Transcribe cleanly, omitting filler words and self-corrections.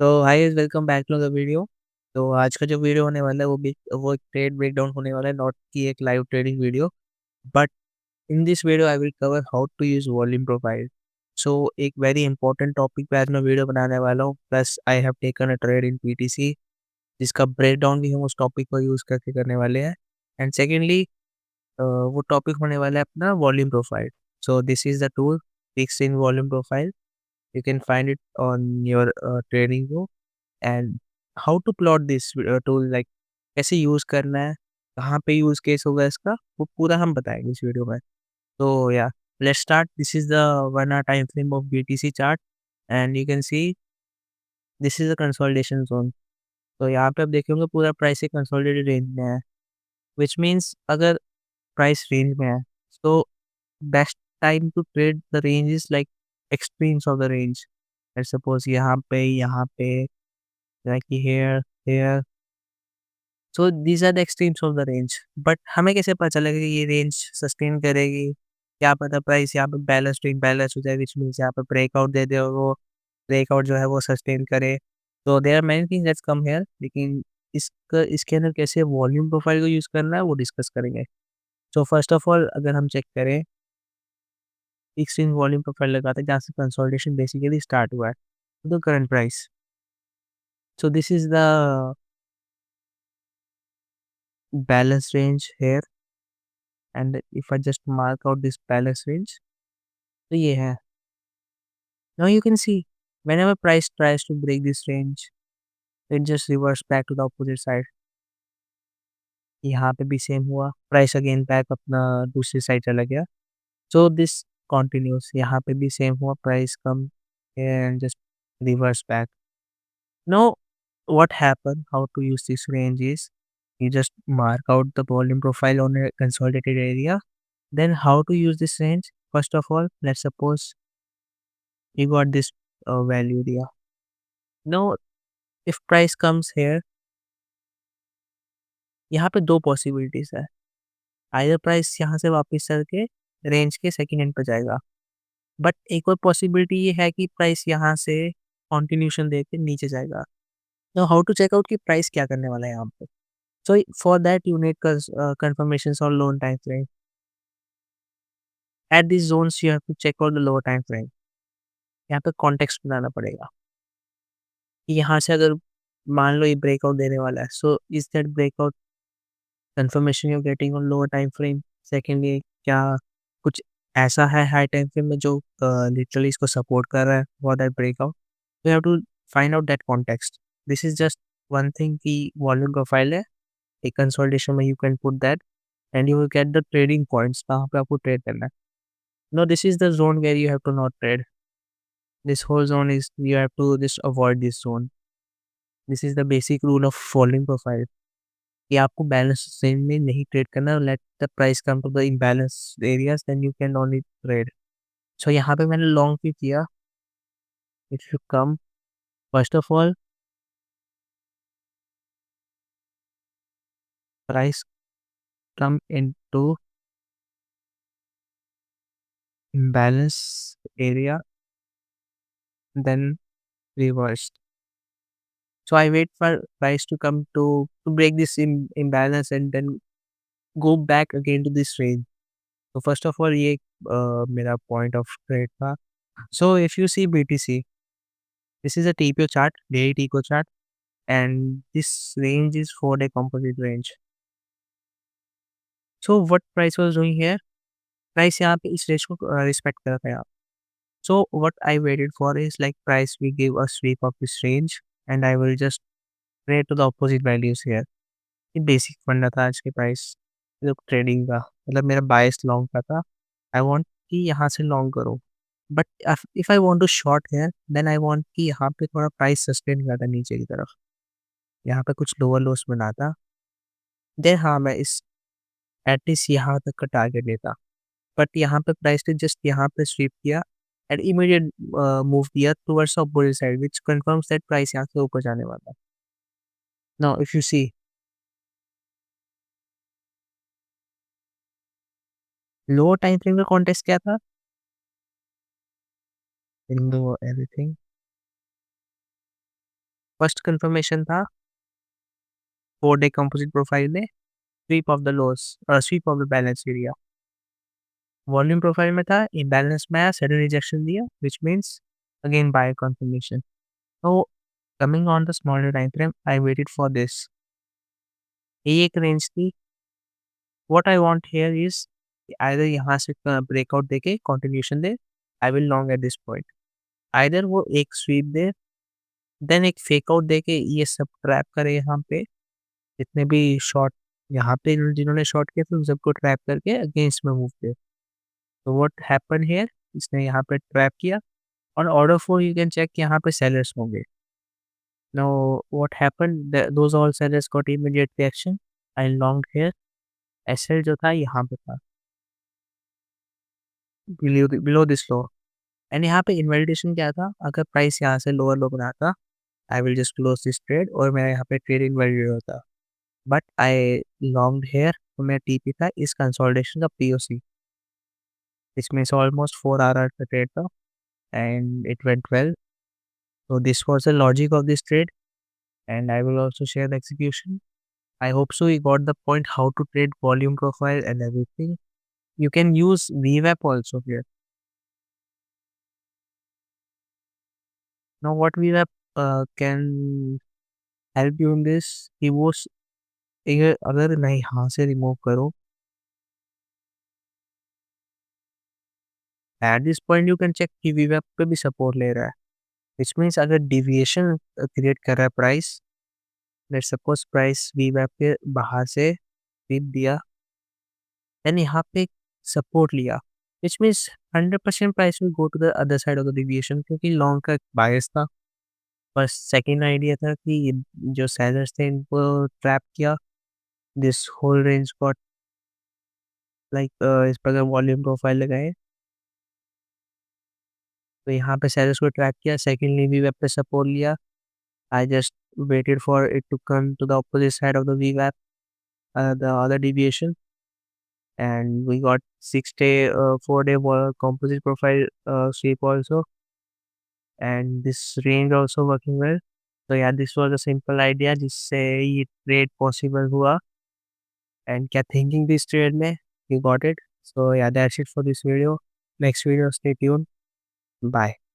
तो hi guys, welcome back to the video. तो आज का जो वीडियो होने वाला है वो एक ट्रेड ब्रेकडाउन होने वाला है, नॉट कि एक live trading video. But in this video I will cover how to use volume profile. So एक वेरी इंपॉर्टेंट टॉपिक पे आज मैं वीडियो बनाने वाला हूँ, plus I have taken a trade in PTC जिसका ब्रेकडाउन भी हम उस टॉपिक को यूज करके करने वाले हैं। एंड सेकेंडली वो टॉपिक होने वाला है अपना volume profile. So this is the tool fix in volume profile. You can find it on your trading view and how to plot this tool, like कैसे यूज करना है, कहाँ पे यूज केस होगा इसका, वो पूरा हम बताएंगे इस वीडियो में। तो या let's start. This is the 1 hour time frame of BTC chart and you can see this is the consolidation zone. तो यहाँ पे आप देखेंगे पूरा प्राइस एक कंसोलिडेटेड रेंज में है, विच मीन्स अगर प्राइस रेंज में है तो best time to trade the range is like extremes of the range. Let's suppose यहाँ पे like here here, so these are the extremes of the range। But हमें कैसे पता चलेगा कि ये रेंज सस्टेन करेगी? क्या पता प्राइस यहाँ पे बैलेंस टू इम्बैलेंस हो जाए, विच मीन्स यहाँ पे ब्रेकआउट दे दे और वो ब्रेकआउट जो है वो सस्टेन करे। तो there are many things that's come here, लेकिन इसके अंदर कैसे वॉल्यूम प्रोफाइल को यूज़ करना है वो डिस्कस करेंगे। सो फर्स्ट ऑफ ऑल अगर हम चेक करें, फिक्स्ड वॉल्यूम प्रोफाइल लगाते हैं जहाँ से कंसोलिडेशन बेसिकली स्टार्ट हुआ है, the current price. So this is the balance range here, and if I just mark out this balance range, तो ये है। Now you can see whenever price tries to break this range, it just reverse back to the opposite side। यहाँ पे भी same हुआ, price again back अपना दूसरी side चला गया। सो दिस continues, यहाँ पे भी सेम हुआ, price come and just reverse back। Now what happened, how to use this range is you just mark out the volume profile on a consolidated area. Then how to use this range? First of all, let's suppose you got this value here. Now, if price comes here, यहाँ पे दो possibilities है। Either price यहाँ से वापस चल के range के सेकेंड एंड पे जाएगा, बट एक और पॉसिबिलिटी ये है कि प्राइस यहाँ से कॉन्टिन्यूशन दे के नीचे जाएगा। Now how to check out कि प्राइस क्या करने वाला है यहाँ पे? So for that you need confirmations on lower time frame। At these zones you have to check out the lower time frame। यहाँ पे कॉन्टेक्स्ट बनाना पड़ेगा कि यहाँ से अगर मान लो ये ब्रेकआउट देने वाला है, so is that breakout confirmation you getting on lower time frame? Secondly, क्या कुछ ऐसा है हाई टाइम फ्रेम में जो लिटरली इसको सपोर्ट कर रहा है for that breakout? You have to find out that context. This is just one thing कि वॉल्यूम प्रोफाइल है, एक कंसोलिडेशन में you can put that and you will get the trading points कहाँ पे आपको ट्रेड करना है। No, this is the zone where you have to not trade. This whole zone is you have to just avoid this zone. This is the basic rule of volume profile कि आपको balance range में नहीं trade करना। Let the price come to the imbalance areas, then you can only trade. So यहाँ पे मैंने long भी किया। It should come, first of all price come into imbalance area, then reversed। So I wait for price to come to break this imbalance and then go back again to this range। So first of all ये मेरा point of trade था। So if you see BTC, this is a TPO chart, daily TPO chart, and this range is 4-day composite range। So what price was doing here? Price यहाँ पे इस range को respect कर रहा था यहाँ। So what I waited for is like price will give a sweep of this range and I will just trade to the opposite values here। ये basic फंडा था आज के प्राइस ट्रेडिंग का, मतलब मेरा बायस लॉन्ग का था। आई वांट कि यहाँ से लॉन्ग करो, but if I want to short here then I want कि यहाँ पे थोड़ा प्राइस सस्टेन करता नीचे की तरफ, यहाँ पे कुछ लोअर लोस बनाता, देन हाँ मैं इस एटलीस्ट यहाँ तक का टारगेट लेता। बट यहाँ पे प्राइस ने जस्ट यहाँ पे स्वीप किया एंड इमीडिएट मूव दिया towards opposite side, which confirms that price यहाँ से ऊपर जाने वाला है। Now if you see lower time frame का कॉन्टेक्स्ट क्या था? इन दो एवरीथिंग फर्स्ट कंफर्मेशन था 4 डे कंपोजिट प्रोफाइल में sweep of the lows sweep of the balance area. Volume profile में था इम्बैलेंस में आया, सडन रिजेक्शन दिया, which means again buy confirmation. तो coming on the smaller time frame I waited for this. ये एक range थी। What I want here is either यहाँ से ब्रेकआउट देके continuation they, I will long at this point. Either वो एक SVEEP दे, then एक फेक आउट देके ये सब ट्रैप करे यहाँ पे, जितने भी शॉट यहाँ पे जिन्होंने शॉट किया थे उन सबको ट्रैप करके अगेंस्ट में मूव दे। तो व्हाट हैपन हियर, इसने यहाँ पे ट्रैप किया। On order flow, you can check यहाँ पे sellers होंगे। Now, what happened? Those all sellers got immediate reaction. I longed here. SL जो था यहाँ पे था, below this low. And यहाँ पे इन्वेलिडेशन क्या था? अगर प्राइस यहाँ से लोअर लो बनाता, I will just close this trade और मेरा यहाँ पे ट्रेड इनवैलिड होता। But I longed here, तो मेरा TP था इस कंसोलिडेशन का POC, इसमें से almost 4 hour का ट्रेड था and it went well. So this was the logic of this trade, and I will also share the execution. I hope so you got the point how to trade volume profile and everything. You can use VWAP also here. Now what VWAP can help you in this, कि वो अगर मैं यहाँ से remove करूँ, at this point you can check कि VWAP पे भी सपोर्ट ले रहा है, which means अगर deviation क्रिएट कर रहा है price, let's suppose price VWAP के बाहर से स्वीप दिया, then यहाँ पे सपोर्ट लिया, which means 100% price will go to the other side of the deviation, क्योंकि लॉन्ग का बायस था। बस सेकंड आइडिया था कि जो सेलर्स थे इनको ट्रैप किया, this whole range got like इस पर अगर वॉल्यूम प्रोफाइल लगाए तो यहाँ पे सेलर्स को ट्रैप किया, सेकेंडली वी वेब पे सपोर्ट लिया। I just waited for it to come to the opposite side of the वी वेब, the other deviation, and we got 6 day 4 day composite profile shape also, and this range also working well. So yeah, this was a simple idea जिससे ये trade possible हुआ, and क्या thinking this trade में you got it. So yeah, that's it for this video. Next video, stay tuned. Bye.